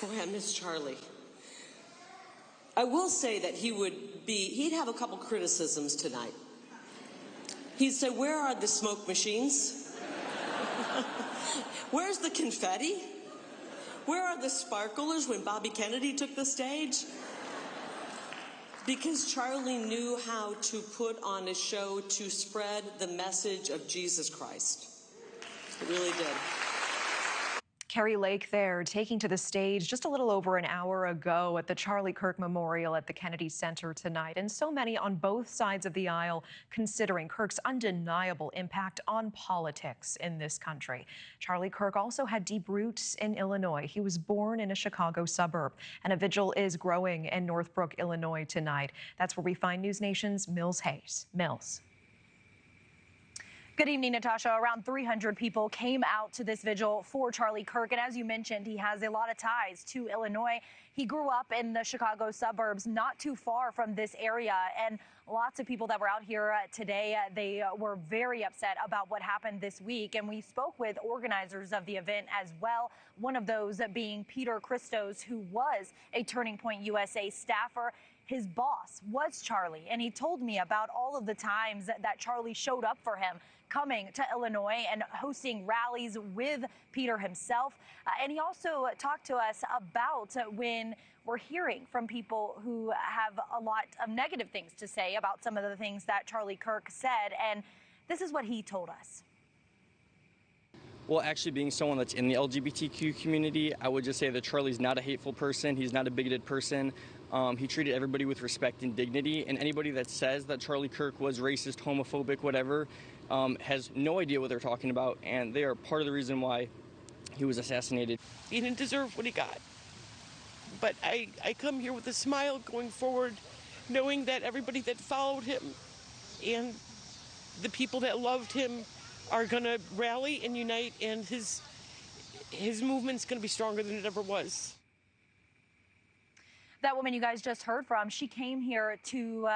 Boy, I miss Charlie. I will say that he'd have a couple criticisms tonight. He'd say, where are the smoke machines? Where's the confetti? Where are the sparklers when Bobby Kennedy took the stage? Because Charlie knew how to put on a show to spread the message of Jesus Christ. It really did. Carrie Lake there, taking to the stage just a little over an hour ago at the Charlie Kirk Memorial at the Kennedy Center tonight. And so many on both sides of the aisle considering Kirk's undeniable impact on politics in this country. Charlie Kirk also had deep roots in Illinois. He was born in a Chicago suburb, and a vigil is growing in Northbrook, Illinois tonight. That's where we find NewsNation's Mills Hayes. Mills. Good evening, Natasha. Around 300 people came out to this vigil for Charlie Kirk. And as you mentioned, he has a lot of ties to Illinois. He grew up in the Chicago suburbs, not too far from this area. And lots of people that were out here today, they were very upset about what happened this week. And we spoke with organizers of the event as well. One of those being Peter Christos, who was a Turning Point USA staffer. His boss was Charlie, and he told me about all of the times that Charlie showed up for him, coming to Illinois and hosting rallies with Peter himself. And he also talked to us about when we're hearing from people who have a lot of negative things to say about some of the things that Charlie Kirk said. And this is what he told us. Well, actually being someone that's in the LGBTQ community, I would just say that Charlie's not a hateful person. He's not a bigoted person. He treated everybody with respect and dignity. And anybody that says that Charlie Kirk was racist, homophobic, whatever, has no idea what they're talking about. And they are part of the reason why he was assassinated. He didn't deserve what he got. But I come here with a smile going forward, knowing that everybody that followed him and the people that loved him are going to rally and unite, and his movement's going to be stronger than it ever was. That woman you guys just heard from, she came here to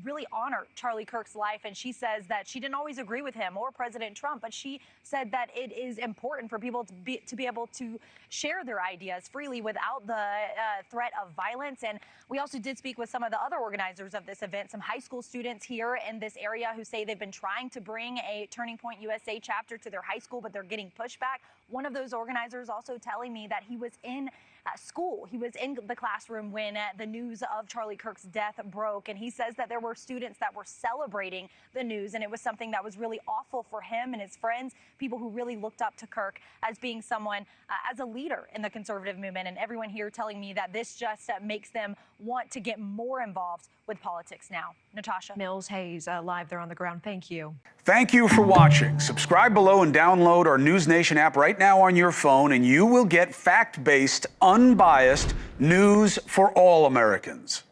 really honor Charlie Kirk's life, and she says that she didn't always agree with him or President Trump, but she said that it is important for people to be able to share their ideas freely without the threat of violence. And we also did speak with some of the other organizers of this event, some high school students here in this area who say they've been trying to bring a Turning Point USA chapter to their high school, but they're getting pushback. One of those organizers also telling me that he was in school. He was in the classroom when the news of Charlie Kirk's death broke, and he says that there were students that were celebrating the news, and it was something that was really awful for him and his friends, people who really looked up to Kirk as being someone, as a leader in the conservative movement. And everyone here telling me that this just makes them want to get more involved with politics now. Natasha. Mills Hayes, live there on the ground. Thank you. Thank you for watching. Subscribe below and download our NewsNation app right now on your phone, and you will get fact-based, unbiased news for all Americans.